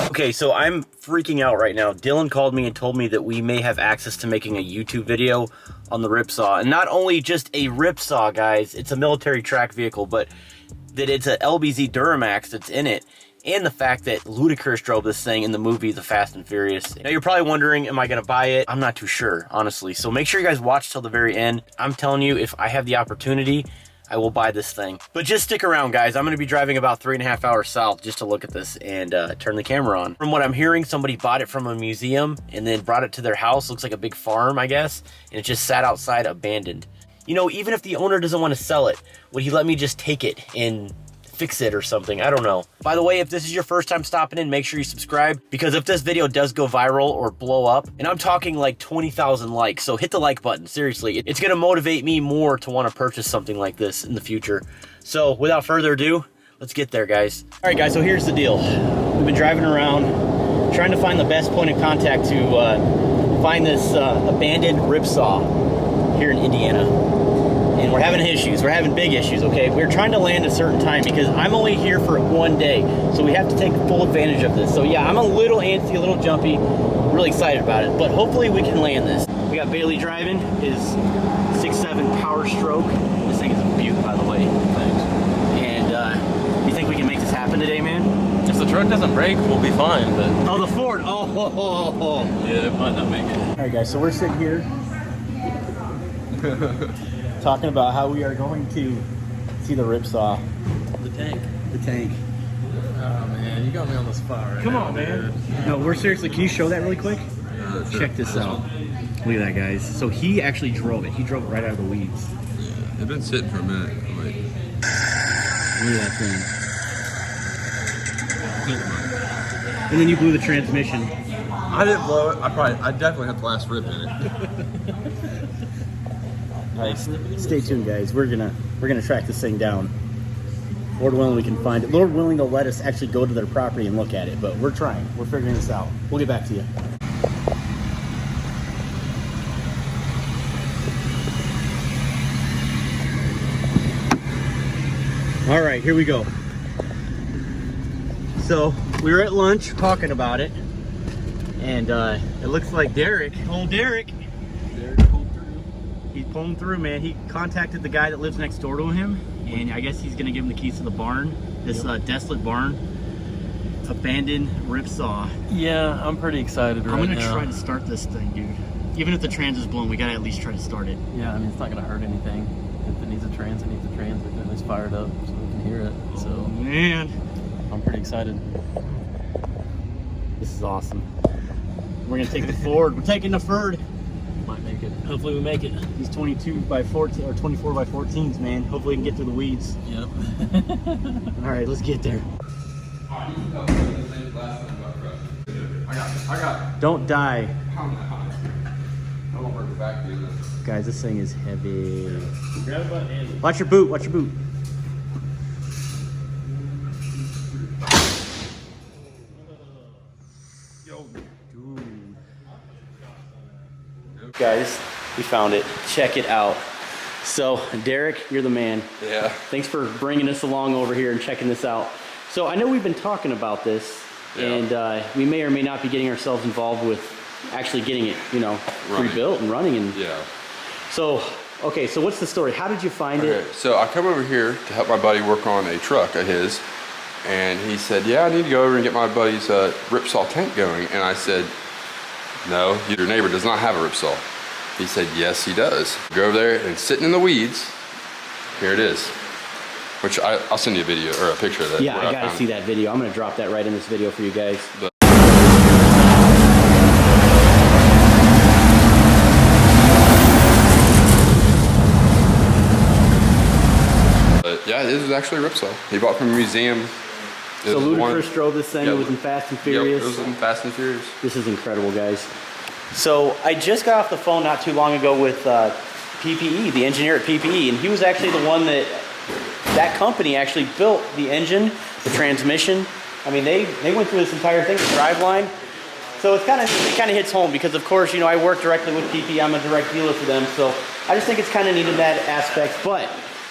Okay, so I'm freaking out right now. Dylan called me and told me that we may have access to making a YouTube video on the RIPSAW. And not only just a RIPSAW, guys, it's a military track vehicle, but that it's a LBZ Duramax that's in it. And the fact that Ludacris drove this thing in the movie The Fast and Furious. Now you're probably wondering, am I gonna buy it? I'm not too sure, honestly. So make sure you guys watch till the very end. I'm telling you, if I have the opportunity, I will buy this thing. But just stick around, guys. I'm gonna be driving about 3.5 hours south just to look at this and turn the camera on. From what I'm hearing, somebody bought it from a museum and then brought it to their house. Looks like a big farm, I guess. And it just sat outside abandoned. You know, even if the owner doesn't want to sell it, would he let me just take it and fix it or something? I don't know. By the way, if this is your first time stopping in, make sure you subscribe, because if this video does go viral or blow up, and I'm talking like 20,000 likes, so hit the like button, seriously. It's gonna motivate me more to want to purchase something like this in the future. So without further ado, let's get there, guys. All right, guys, so here's the deal. We've been driving around trying to find the best point of contact to find this abandoned RIPSAW here in Indiana. And we're having issues. We're having big issues, okay? We're trying to land a certain time because I'm only here for 1 day. So we have to take full advantage of this. So yeah, I'm a little antsy, a little jumpy. Really excited about it. But hopefully we can land this. We got Bailey driving his 6.7 Power Stroke. This thing is a beaut, by the way. Thanks. And you think we can make this happen today, man? If the truck doesn't break, we'll be fine. But oh, the Ford. Oh. Yeah, it might not make it. All right, guys. So we're sitting here talking about how we are going to see the RIPSAW. The tank. The tank. Oh man, you got me on the spot right now. Come on, man. No, we're seriously, can you show that really quick? Check this out. Look at that, guys. So he actually drove it. He drove it right out of the weeds. Yeah, it's been sitting for a minute. Like, look at that thing. And then you blew the transmission. I didn't blow it. I definitely had the last rip in it. All right, stay tuned, guys. We're gonna track this thing down. Lord willing, we can find it. Lord willing, they'll let us actually go to their property and look at it. But we're trying. We're figuring this out. We'll get back to you. All right, here we go. So we were at lunch talking about it, and it looks like Derek, old Derek. He's pulling through, man. He contacted the guy that lives next door to him, and I guess he's gonna give him the keys to the barn, this desolate barn, abandoned RIPSAW. Yeah, I'm pretty excited right now. I'm gonna try to start this thing, dude. Even if the trans is blown, we gotta at least try to start it. Yeah, I mean, it's not gonna hurt anything. If it needs a trans, it needs a trans. We can at least fire it up so we can hear it. So, man, I'm pretty excited. This is awesome. We're gonna take the Ford. We're taking the Ford. Might make it. Hopefully we make it. These 22 by 14 or 24 by 14s, man. Hopefully we can get through the weeds. Yep. All right, let's get there. I got. Don't die. I won't work the back either. Guys, this thing is heavy. Grab a button, Andy. Watch your boot. Watch your boot. Guys, we found it. Check it out. So, Derek, you're the man. Yeah. Thanks for bringing us along over here and checking this out. So, I know we've been talking about this, and we may or may not be getting ourselves involved with actually getting it, you know, rebuilt and running. And so, okay, so what's the story? How did you find it? So I come over here to help my buddy work on a truck of his, and he said, yeah, I need to go over and get my buddy's RIPSAW tank going. And I said, no, your neighbor does not have a RIPSAW. He said, yes, he does. Go over there and sitting in the weeds, here it is. Which I'll send you a video or a picture of that. Yeah, I gotta see that video. I'm gonna drop that right in this video for you guys. Yeah, this is actually a RIPSAW. He bought from a museum. So Ludacris drove this thing. It was in Fast and Furious. Yep, it was in Fast and Furious. This is incredible, guys. So I just got off the phone not too long ago with PPE, the engineer at PPE, and he was actually the one that company actually built the engine, the transmission. I mean, they went through this entire thing, the driveline. So it kind of hits home because, of course, you know, I work directly with PPE. I'm a direct dealer for them, so I just think it's kind of neat in that aspect. But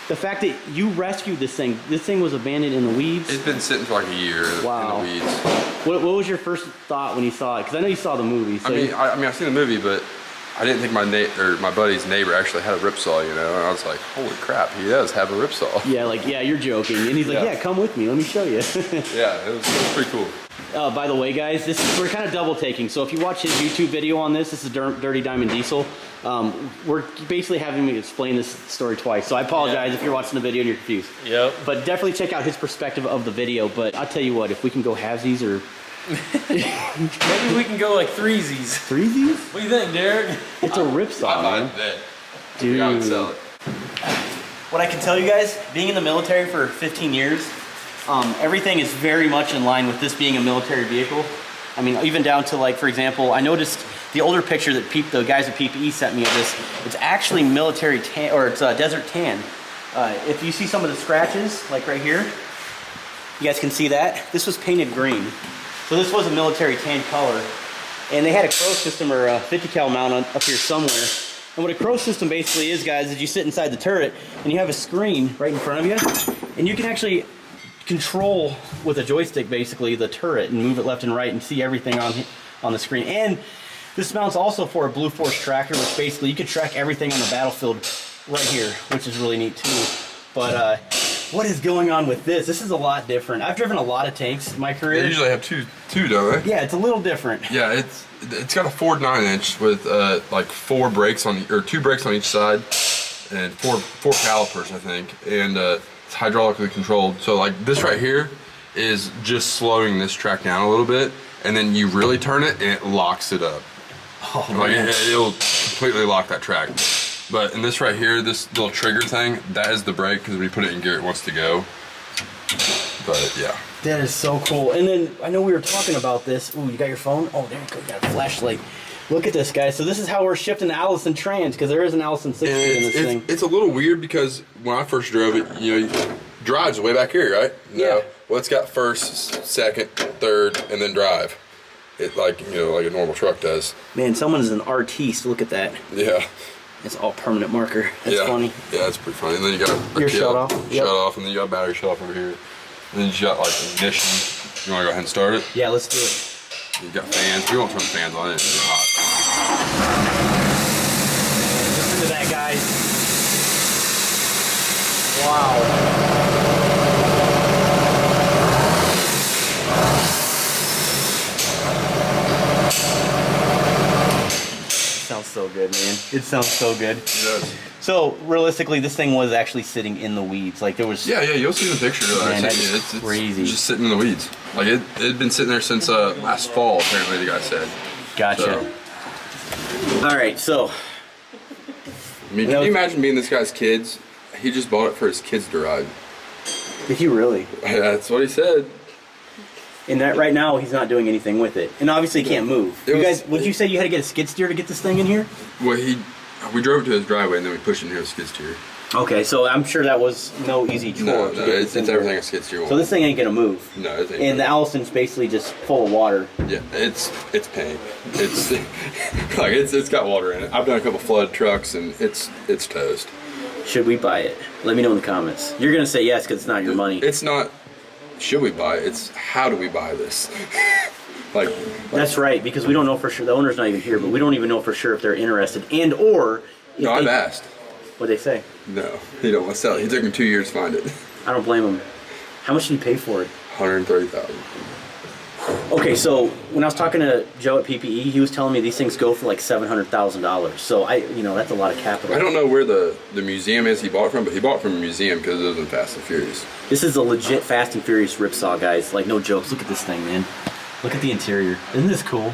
the fact that you rescued this thing was abandoned in the weeds. It's been sitting for like a year in the weeds. What was your first thought when you saw it? Because I know you saw the movie. So I mean, I've seen the movie, but I didn't think my buddy's neighbor actually had a RIPSAW, you know. And I was like, holy crap, he does have a RIPSAW. Yeah, like, yeah, you're joking. And he's like, yeah, come with me, let me show you. Yeah, it was pretty cool. By the way, guys, we're kind of double taking. So if you watch his YouTube video on this is Dirty Diamond Diesel. We're basically having me explain this story twice. So I apologize if you're watching the video and you're confused. Yep. But definitely check out his perspective of the video. But I'll tell you what, if we can go halvesies or... Maybe we can go like threesies. Threesies? What do you think, Derek? It's a RIPSAW, man. Dude. I would sell it. What I can tell you guys, being in the military for 15 years, everything is very much in line with this being a military vehicle. I mean, even down to, like, for example, I noticed the older picture that the guys at PPE sent me of this. It's actually military tan, or it's desert tan. If you see some of the scratches, like right here, you guys can see that. This was painted green. So this was a military tan color. And they had a crow system or a 50 cal mount up here somewhere. And what a crow system basically is, guys, is you sit inside the turret and you have a screen right in front of you. And you can actually control with a joystick basically the turret and move it left and right and see everything on the screen. And this mounts also for a Blue Force tracker, which basically you can track everything on the battlefield right here, which is really neat too. But what is going on with this? This is a lot different. I've driven a lot of tanks in my career. They usually have two, don't they? Yeah, it's a little different. Yeah, it's got a Ford 9-inch with like 4 brakes or 2 brakes on each side, and four calipers, I think, and it's hydraulically controlled. So like this right here is just slowing this track down a little bit, and then you really turn it and it locks it up. Oh, like man. it'll completely lock that track. But in this right here, this little trigger thing, that is the brake, because when you put it in gear, it wants to go. But yeah. That is so cool. And then I know we were talking about this. Ooh, you got your phone? Oh, there you go. You got a flashlight. Look at this, guys. So this is how we're shifting Allison trans, because there is an Allison 6 in this thing. It's a little weird because when I first drove it, you know, drive's way back here, right? Yeah. Well, it's got first, second, third, and then drive. It like, you know, like a normal truck does. Man, someone is an artiste. Look at that. Yeah. It's all permanent marker. That's funny. Yeah, that's pretty funny. And then you got your shut off. Shut off, and then you got battery shut off over here. And then you got like ignition. You want to go ahead and start it? Yeah, let's do it. You got fans. We won't turn the fans on it. It's hot. Listen to that, guys. Wow. Sounds so good, man. It sounds so good. It does. So realistically, this thing was actually sitting in the weeds. Like there was. Yeah, you'll see the picture. Man, that's crazy. It's just sitting in the weeds. Like it had been sitting there since last fall. Apparently, the guy said. Gotcha. So. All right, so. I mean, can you imagine being this guy's kids? He just bought it for his kids to ride. Did he really? That's what he said. And that right now he's not doing anything with it, and obviously he can't move. Would you say you had to get a skid steer to get this thing in here? Well, we drove it to his driveway and then we pushed it in here with a skid steer. Okay, so I'm sure that was no easy chore. No, it's everything a skid steer will. So this thing ain't gonna move. No, it ain't. And the Allison's basically just full of water. Yeah, it's pain. It's like it's got water in it. I've done a couple flood trucks and it's toast. Should we buy it? Let me know in the comments. You're gonna say yes because it's not your money. It's not. Should we buy it? It's how do we buy this? like that's right, because we don't know for sure. The owner's not even here, but we don't even know for sure if they're interested and or. No, I've asked. What'd they say? No, he don't want to sell it. He took him 2 years to find it. I don't blame him. How much did he pay for it? $130,000. Okay, so when I was talking to Joe at PPE, he was telling me these things go for like $700,000. So that's a lot of capital. I don't know where the museum is he bought it from, but he bought it from a museum because it was in Fast and Furious. This is a legit Fast and Furious RIPSAW, guys. Like, no jokes. Look at this thing, man. Look at the interior. Isn't this cool?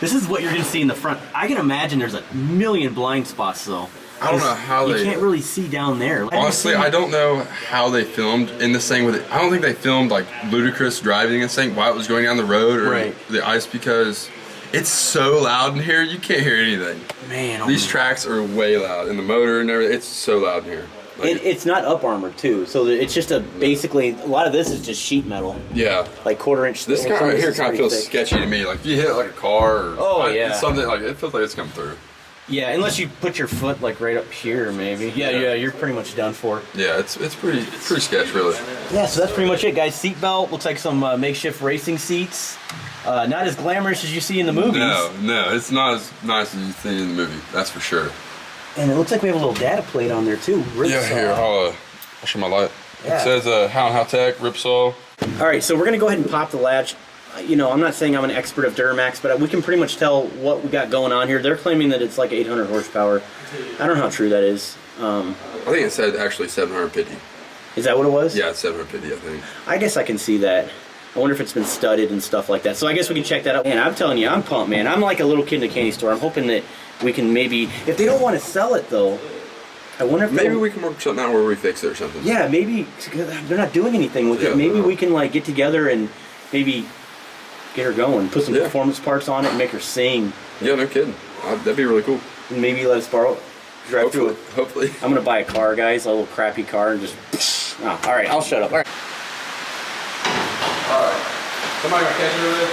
This is what you're going to see in the front. I can imagine there's a million blind spots, though. I don't know how you can't really see down there. Honestly, I don't know how they filmed in this thing with it. I don't think they filmed like Ludacris driving this thing while it was going down the road or the ice, because it's so loud in here you can't hear anything. Man, these tracks are way loud, and the motor and everything. It's so loud in here. Like, it's not up armored too, so it's just basically a lot of this is just sheet metal. Yeah, like 1/4 inch. This guy right here kind of feels sketchy to me. Like if you hit like a car or it's something, like it feels like it's come through. Yeah, unless you put your foot like right up here, maybe. Yeah, you're pretty much done for. Yeah, it's pretty sketch, really. Yeah, so that's pretty much it, guys. Seatbelt looks like some makeshift racing seats. Not as glamorous as you see in the movies. No, it's not as nice as you see in the movie. That's for sure. And it looks like we have a little data plate on there too. RIPSAW. Yeah, here I'll show my light. Yeah. It says How Tech RIPSAW. All right, so we're gonna go ahead and pop the latch. You know, I'm not saying I'm an expert of Duramax, but we can pretty much tell what we got going on here. They're claiming that it's like 800 horsepower. I don't know how true that is. I think it said actually 750. Is that what it was? Yeah, it's 750, I think. I guess I can see that. I wonder if it's been studded and stuff like that. So I guess we can check that out. Man, I'm telling you, I'm pumped, man. I'm like a little kid in a candy store. I'm hoping that we can maybe, if they don't want to sell it though, I wonder if maybe we can work something out where we fix it or something. Yeah, maybe they're not doing anything with it. Maybe we can like get together and maybe get her going, put some performance parts on it, and make her sing. Yeah, no kidding. That'd be really cool. And maybe let us drive through it. Hopefully. I'm gonna buy a car, guys, a little crappy car, and just. Oh, all right, I'll shut up. All right. All right. Somebody gonna catch it over there?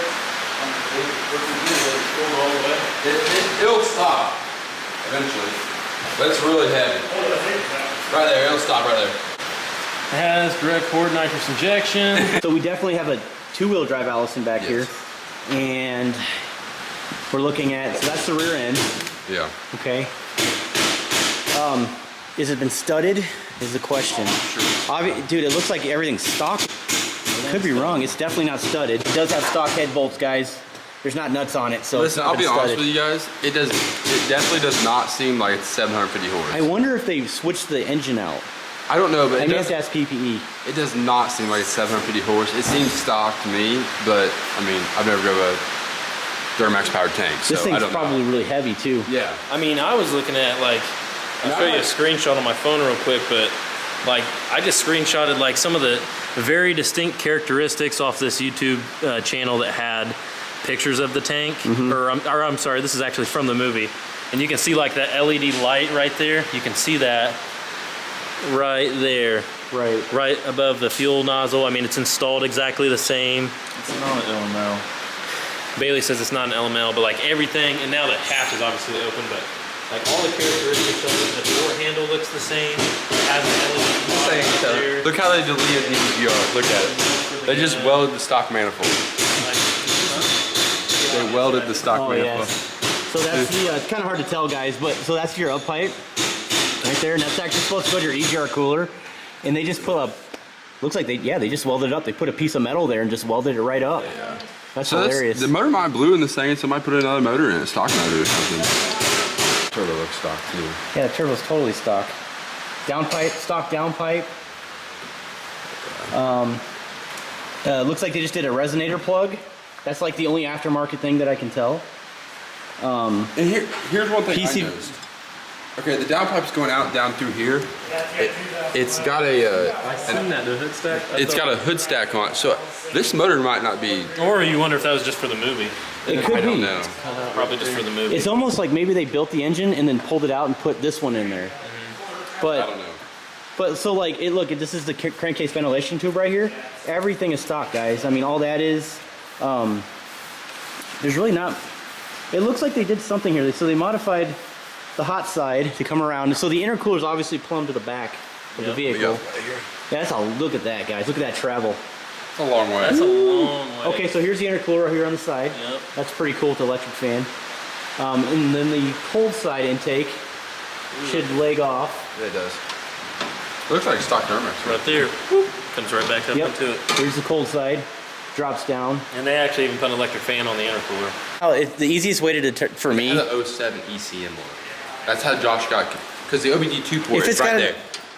It'll stop eventually, but it's really heavy. Right there, it'll stop right there. It has direct forward nitrous injection. So we definitely have a two-wheel drive Allison back here, and we're looking at, so that's the rear end. Yeah. Okay. Has it been studded? Is the question. Sure. Dude, it looks like everything's stock. Could be wrong. It's definitely not studded. It does have stock head bolts, guys. There's not nuts on it, so listen, I'll be honest with you guys. It definitely does not seem like it's 750 horse. I wonder if they switched the engine out. I don't know, but I may have to ask PPE. It does not seem like it's 750 horse. It seems stock to me, but I mean, I've never drove a Duramax powered tank, so this thing's I don't probably know. really heavy too. Yeah. I mean, I was looking at like, I'll show you a screenshot on my phone real quick, but like I just screenshotted like some of the very distinct characteristics off this YouTube channel that had pictures of the tank, or I'm sorry, this is actually from the movie, and you can see like that LED light right there. You can see that right there, right above the fuel nozzle. I mean, it's installed exactly the same. It's not an LML. Bailey says it's not an LML, but like everything, and now the hatch is obviously open, but like all the characteristics of it, the door handle looks the same. It has an LED light right there. Look how they deleted the EGR. Look at it. They just welded the stock manifold. They welded the stock manifold. Yes. So that's the, it's kind of hard to tell, guys, but so that's your up pipe right there, and that's actually supposed to go to your EGR cooler, and they just put a, looks like they just welded it up. They put a piece of metal there and just welded it right up. Yeah. That's hilarious. The motor might blew in the thing, and somebody put another motor in it, stock motor or something. Turbo looks stock too. Yeah, the turbo's totally stock. Downpipe, stock downpipe. Looks like they just did a resonator plug. That's like the only aftermarket thing that I can tell. And here's one thing I noticed. Okay, the downpipe's going out down through here. It's got a hood stack. It's got a hood stack on it. So this motor might not be. Or you wonder if that was just for the movie. It could I don't be. know. Probably just for the movie. It's almost like maybe they built the engine and then pulled it out and put this one in there. But I don't know. But so like, look, this is the crankcase ventilation tube right here. Everything is stock, guys. I mean, all that is, there's really not, it looks like they did something here. So they modified the hot side to come around. So the intercooler is obviously plumbed to the back of the vehicle. Yeah, that's a, look at that, guys. Look at that travel. It's a long way. That's a long way. Okay, so here's the intercooler here on the side. Yep. That's pretty cool with the electric fan. And then the cold side intake should leg off. Yeah, it does. It looks like stock Duramax. Right there. Whoop, comes right back up into it. Here's the cold side. Drops down. And they actually even put an electric fan on the intercooler. Oh, the easiest way to deter for me. It has an 07 ECM on it. That's how Josh got, because the OBD2 port is right there.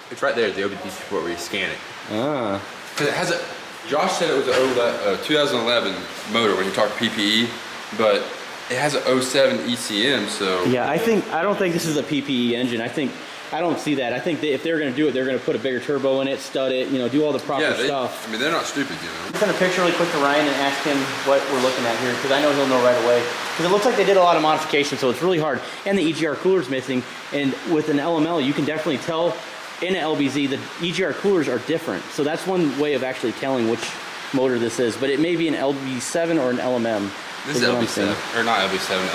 It's right there, the OBD2 port where you scan it. Ah. Because it has a, Josh said it was a 2011 motor when you talk PPE, but it has an 07 ECM, so. Yeah, I don't think this is a PPE engine. I don't see that. I think if they're going to do it, they're going to put a bigger turbo in it, stud it, you know, do all the proper stuff. I mean, they're not stupid, you know. I'm going to picture really quick to Ryan and ask him what we're looking at here, because I know he'll know right away. Because it looks like they did a lot of modifications, so it's really hard. And the EGR cooler's missing. And with an LML, you can definitely tell in an LBZ, the EGR coolers are different. So that's one way of actually telling which motor this is. But it may be an LB7 or an LMM. This is LB7, or not LB7,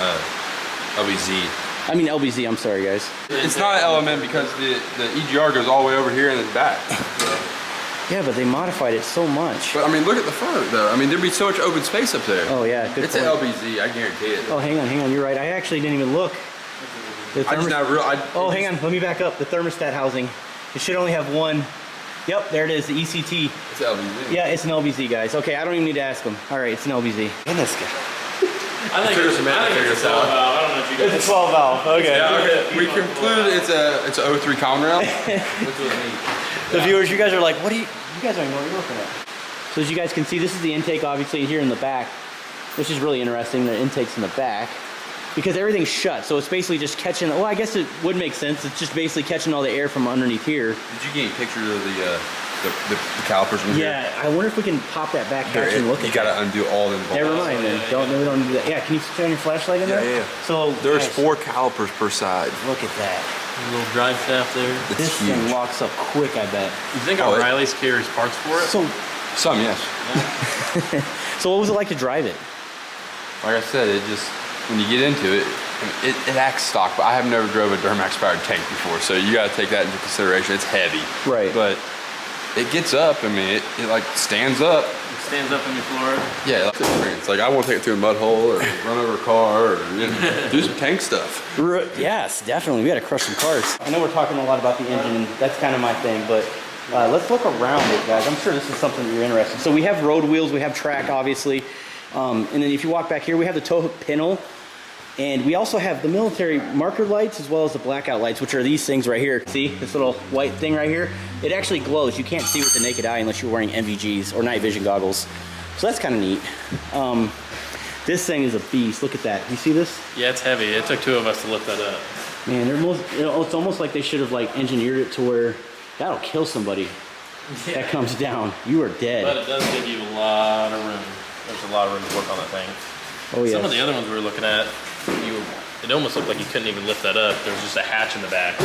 LBZ. I mean LBZ, I'm sorry guys. It's not an element because the EGR goes all the way over here in the back. Yeah, but they modified it so much. But I mean, look at the front though. I mean, there'd be so much open space up there. Oh yeah, good It's point. an LBZ, I guarantee it. Oh, hang on, you're right. I actually didn't even look. I just not real. Hang on, let me back up. The thermostat housing. It should only have one. Yep, there it is, the ECT. It's an LBZ. Yeah, it's an LBZ, guys. Okay, I don't even need to ask them. All right, it's an LBZ. And this guy. I think it's a 12 valve. I don't know what you guys. It's a 12 valve. Okay. Yeah, okay. We concluded it's a 03 common rail. The viewers, you guys are like, what do you guys don't even know what you're looking at. So as you guys can see, this is the intake, obviously, here in the back, which is really interesting. The intake's in the back because everything's shut. So it's basically just catching, well, I guess it would make sense. It's just basically catching all the air from underneath here. Did you get any pictures of the calipers in here? Yeah, I wonder if we can pop that back hatch and look at it. You gotta undo all them bolts. Never mind then. Don't do that. Yeah, can you turn your flashlight in there? Yeah. So There's guys, 4 calipers per side. look at that. A little drive shaft there. It's This huge. thing locks up quick, I bet. You think O'Reilly's carries parts for it? So, Some, yes. so what was it like to drive it? Like I said, it just, when you get into it, it acts stock, but I have never drove a Duramax powered tank before, so you gotta take that into consideration. It's heavy. Right. But it gets up, I mean, it like stands up. It stands up in your floor. Yeah, that's experience. Like I won't take it through a mud hole or run over a car or do some tank stuff. Yes, definitely. We got to crush some cars. I know we're talking a lot about the engine. That's kind of my thing, but let's look around it, guys. I'm sure this is something that you're interested in. So we have road wheels. We have track, obviously. And then if you walk back here, we have the tow hook pintle. And we also have the military marker lights as well as the blackout lights, which are these things right here. See this little white thing right here? It actually glows. You can't see with the naked eye unless you're wearing NVGs or night vision goggles. So that's kind of neat. This thing is a beast. Look at that. You see this? Yeah, it's heavy. It took 2 of us to lift that up. Man, it's almost like they should have like engineered it to where that'll kill somebody. Yeah. That comes down. You are dead. But it does give you a lot of room. There's a lot of room to work on that thing. Oh yeah. Some of the other ones we were looking at, it almost looked like you couldn't even lift that up. There was just a hatch in the back.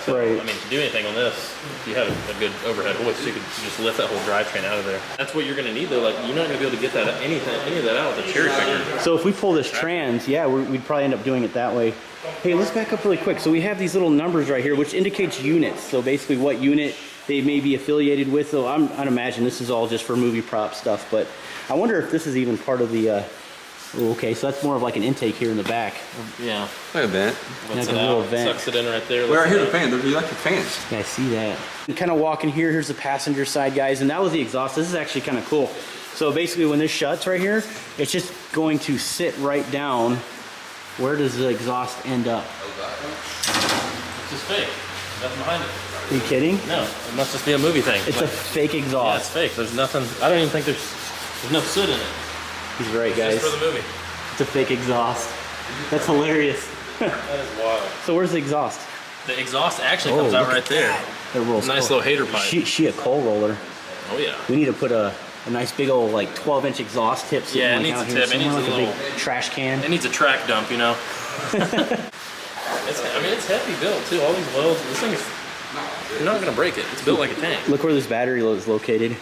So, Right. I mean, to do anything on this, you had a good overhead hoist, so you could just lift that whole drivetrain out of there. That's what you're going to need, though. Like, you're not going to be able to get that any of that out with a cherry picker. So if we pull this trans, yeah, we'd probably end up doing it that way. Hey, let's back up really quick. So we have these little numbers right here, which indicates units. So basically what unit they may be affiliated with. So I'd imagine this is all just for movie prop stuff, but I wonder if this is even part of the, okay, so that's more of like an intake here in the back. Yeah. Like a vent. Lets Like it a little out, vent. sucks it in right there. Well, right lets here, it the fan. There's electric fans. Yeah, I see that. Kind of walking here, here's the passenger side, guys, and that was the exhaust. This is actually kind of cool. So basically when this shuts right here, it's just going to sit right down. Where does the exhaust end up? It's just fake. Nothing behind it. Are you kidding? No, it must just be a movie thing. It's a fake Yeah, it's exhaust. fake. There's nothing. I don't even think there's no soot in it. He's right, It's guys. just for the movie. It's a fake exhaust. That's hilarious. That is wild. So where's the exhaust? The exhaust actually comes out look right at there. It rolls Nice coal. little hater pipe. She a coal roller. Oh yeah. We need to put a nice big old like 12-inch exhaust tip. sitting, Yeah, it like, needs out a here tip. It somewhere, needs a like little- big trash can. It needs a track dump, you know. It's heavy built too. All these welds. This thing is. You're not gonna break it. It's built like a tank. Look where this battery is located.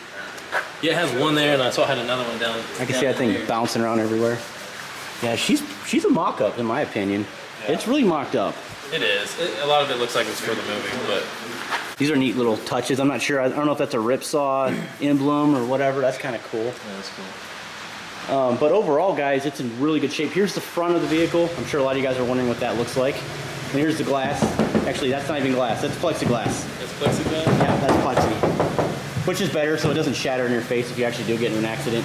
Yeah, it has one there, and I saw it had another one down. I can see that thing bouncing around everywhere. Yeah, she's a mock-up in my opinion. Yeah. It's really mocked up. It is. A lot of it looks like it's for the movie, but These are neat little touches. I'm not sure. I don't know if that's a RIPSAW emblem or whatever. That's kind of cool. yeah, that's cool. But overall, guys, it's in really good shape. Here's the front of the vehicle. I'm sure a lot of you guys are wondering what that looks like. And here's the glass. Actually, that's not even glass. That's plexiglass. It's plexiglass. Yeah, that's plexi. Which is better, so it doesn't shatter in your face if you actually do get in an accident.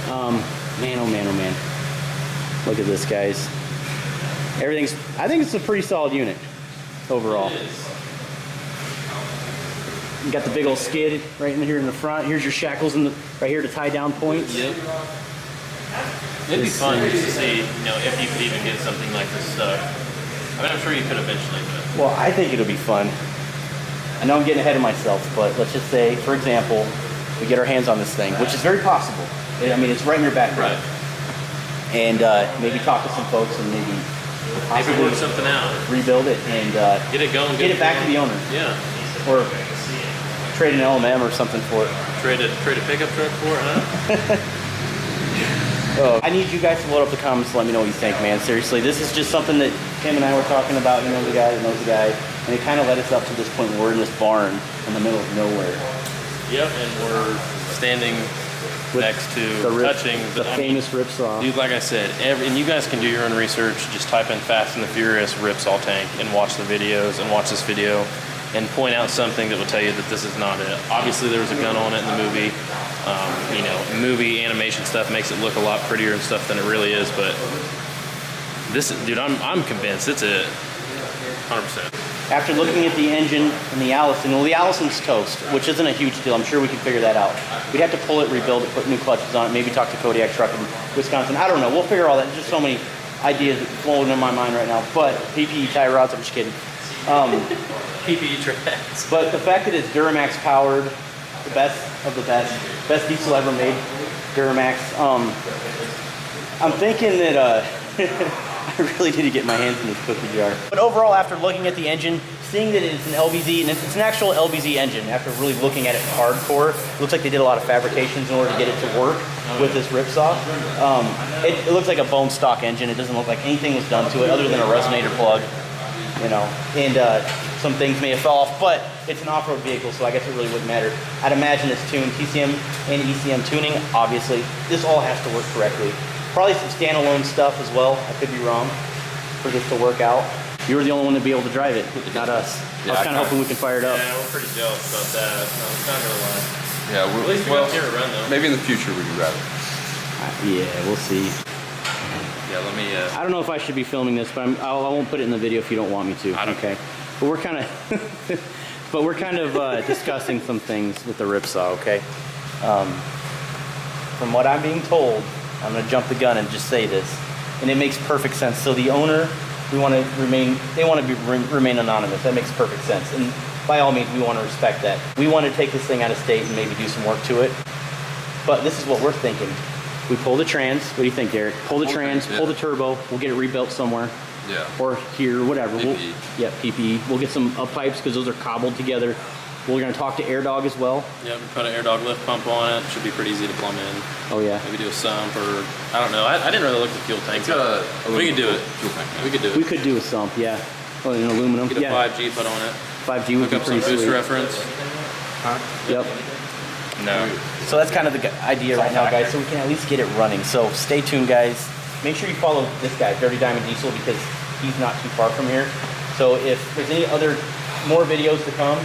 Man, oh man, oh man. Look at this, guys. I think it's a pretty solid unit overall. It is. You got the big old skid right in here in the front. Here's your shackles right here to tie down points. Yep. It'd be fun just to see, if you could even get something like this stuck. I mean, I'm sure you could eventually, but Well, I think it'll be fun. I know I'm getting ahead of myself, but let's just say, for example, we get our hands on this thing, which is very possible. I mean, it's right in your backyard. right. And maybe talk to some folks and maybe Maybe possibly work something out. rebuild it and Get it going. get it back to the owner. Yeah. Or trade an LMM or something for it. Trade a pickup truck for it, huh? I need you guys to load up the comments to let me know what you think, man. Seriously, this is just something that Tim and I were talking about. You know the guy that knows the guy. And it kind of led us up to this point where we're in this barn in the middle of nowhere. Yep, and we're standing next to touching the famous RIPSAW. Dude, like I said, and you guys can do your own research. Just type in Fast and the Furious RIPSAW tank and watch the videos and watch this video and point out something that will tell you that this is not it. Obviously, there was a gun on it in the movie. You know, movie animation stuff makes it look a lot prettier and stuff than it really is, but this, dude, I'm convinced it's it, 100%. After looking at the engine and the Allison, well, the Allison's toast, which isn't a huge deal. I'm sure we can figure that out. We'd have to pull it, rebuild it, put new clutches on it, maybe talk to Kodiak Truck in Wisconsin. I don't know. We'll figure all that. There's just so many ideas flowing in my mind right now. But PPE tie rods, I'm just kidding. PPE tracks. But the fact that it's Duramax powered, the best of the best diesel ever made, Duramax. I'm thinking that I really need to get my hands in this cookie jar. But overall, after looking at the engine, seeing that it's an LBZ, and it's an actual LBZ engine, after really looking at it hardcore, it looks like they did a lot of fabrications in order to get it to work with this RIPSAW. It looks like a bone stock engine. It doesn't look like anything was done to it other than a resonator plug, you know, and some things may have fell off, but it's an off-road vehicle, so I guess it really wouldn't matter. I'd imagine it's tuned TCM and ECM tuning, obviously. This all has to work correctly. Probably some standalone stuff as well. I could be wrong for this to work out. You were the only one to be able to drive it, not us. Yeah, I was kind of hoping we could fire it up. Yeah, we're pretty jealous about that. No, it's not gonna lie. Yeah, At least we got here to run though. maybe in the future we can grab it. Yeah, we'll see. Yeah, let me. I don't know if I should be filming this, but I won't put it in the video if you don't want me to. I don't. Okay. But we're kind of discussing some things with the RIPSAW. Okay. From what I'm being told, I'm going to jump the gun and just say this, and it makes perfect sense. So the owner, they want to remain anonymous. That makes perfect sense, and by all means, we want to respect that. We want to take this thing out of state and maybe do some work to it. But this is what we're thinking. We pull the trans. What do you think, Derek? Pull the trans, pull the turbo. We'll get it rebuilt somewhere. Yeah. Or here, whatever. PPE. PPE. We'll get some up pipes because those are cobbled together. We're going to talk to AirDog as well. Yeah, we put an AirDog lift pump on it. Should be pretty easy to plumb in. Oh yeah. Maybe do a sump or I don't know. I didn't really look at the fuel tank. We could do it. Fuel tank. We could do it. We could do a sump, yeah. Oh, in aluminum. Get a 5G put on it. 5G would Hook be up some pretty boost sweet. reference. Yep. No. So that's kind of the idea right now, guys. So we can at least get it running. So stay tuned, guys. Make sure you follow this guy, Dirty Diamond Diesel, because he's not too far from here. So if there's any other more videos to come,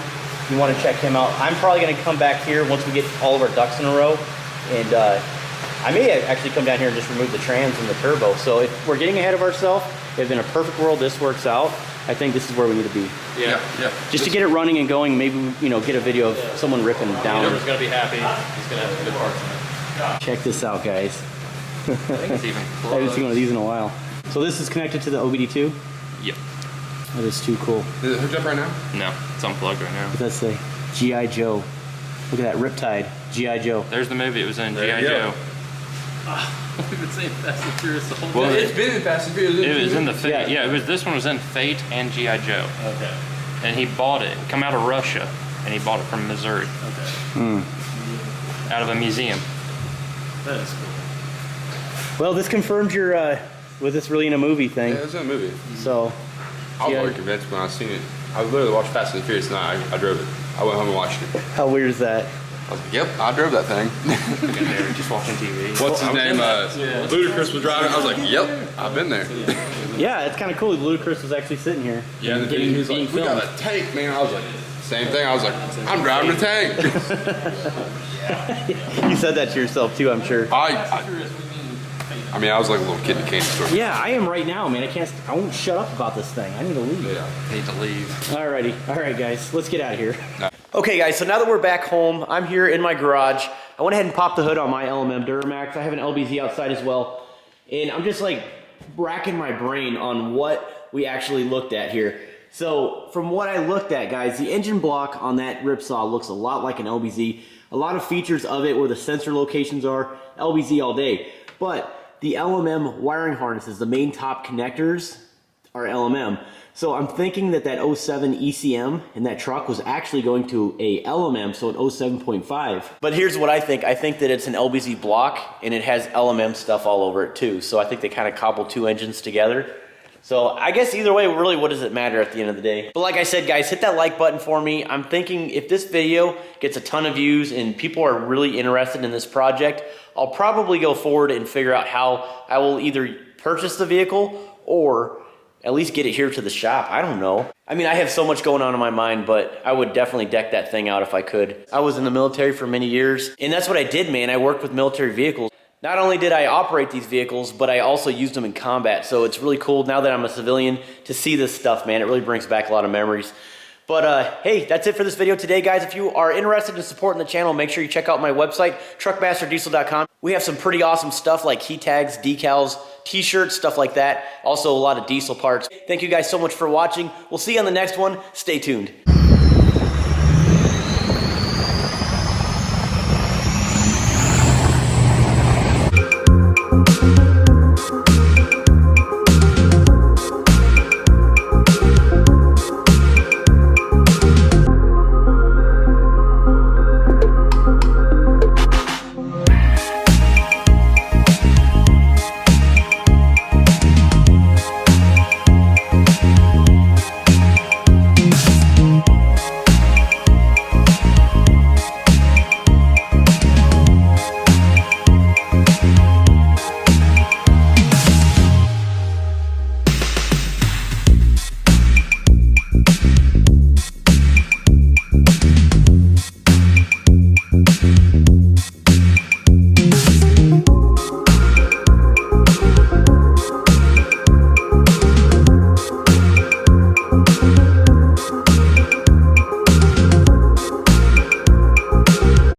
you want to check him out. I'm probably going to come back here once we get all of our ducks in a row, and I may actually come down here and just remove the trans and the turbo. So if we're getting ahead of ourselves, if in a perfect world this works out, I think this is where we need to be. Yeah. Just to get it running and going, maybe, you know, get a video of someone ripping down. Whoever's gonna be happy, he's gonna have some good parts in it. Check this out, guys. I think it's even I haven't seen one of these in a while. So this is connected to the OBD2? Yep. That is too cool. Is it hooked up right now? No, it's unplugged right now. What does that say? G.I. Joe. Look at that, Riptide. G.I. Joe. There's the movie. It was in G.I. Joe. We've been saying Fast and Furious the whole time. Well, it's been in Fast and Furious. It was in the Fate. Yeah. Yeah, it was. This one was in Fate and G.I. Joe. Okay. And he bought it. Come out of Russia, and he bought it from Missouri, Okay. out of a museum. That is cool. Well, this confirms your, with this really in a movie thing. Yeah, it's in a movie. So, I was Yeah. already convinced when I seen it. I literally watched Fast and Furious and I drove it. I went home and watched it. how weird is that? I was like, yep, I drove that thing. Just watching TV. What's his name? Ludacris was driving. I was like, yep, I've been there. Yeah, it's kind of cool. Ludacris was actually sitting here. Yeah, and getting, he was being like, we got a tank, man. I was like, same thing. I was like, I'm driving a tank. You said that to yourself too, I'm sure. I mean, I was like a little kid in a candy store. Yeah, I am right now, man. I won't shut up about this thing. I need to leave. Yeah. Need to leave. Alrighty. Alright, guys. Let's get out of here. Okay, guys. So now that we're back home, I'm here in my garage. I went ahead and popped the hood on my LMM Duramax. I have an LBZ outside as well. And I'm just like racking my brain on what we actually looked at here. So from what I looked at, guys, the engine block on that RIPSAW looks a lot like an LBZ. A lot of features of it where the sensor locations are, LBZ all day. But the LMM wiring harnesses, the main top connectors, our LMM. So I'm thinking that that 07 ECM in that truck was actually going to a LMM, so an 07.5. But here's what I think. I think that it's an LBZ block and it has LMM stuff all over it too. So I think they kind of cobbled two engines together. So I guess either way, really, what does it matter at the end of the day? But like I said, guys, hit that like button for me. I'm thinking if this video gets a ton of views and people are really interested in this project, I'll probably go forward and figure out how I will either purchase the vehicle or at least get it here to the shop. I don't know. I mean, I have so much going on in my mind, but I would definitely deck that thing out if I could. I was in the military for many years, and that's what I did, man. I worked with military vehicles. Not only did I operate these vehicles, but I also used them in combat. So it's really cool now that I'm a civilian to see this stuff, man. It really brings back a lot of memories. But hey, that's it for this video today, guys. If you are interested in supporting the channel, make sure you check out my website, truckmasterdiesel.com. We have some pretty awesome stuff like key tags, decals, t-shirts, stuff like that. Also a lot of diesel parts. Thank you guys so much for watching. We'll see you on the next one. Stay tuned.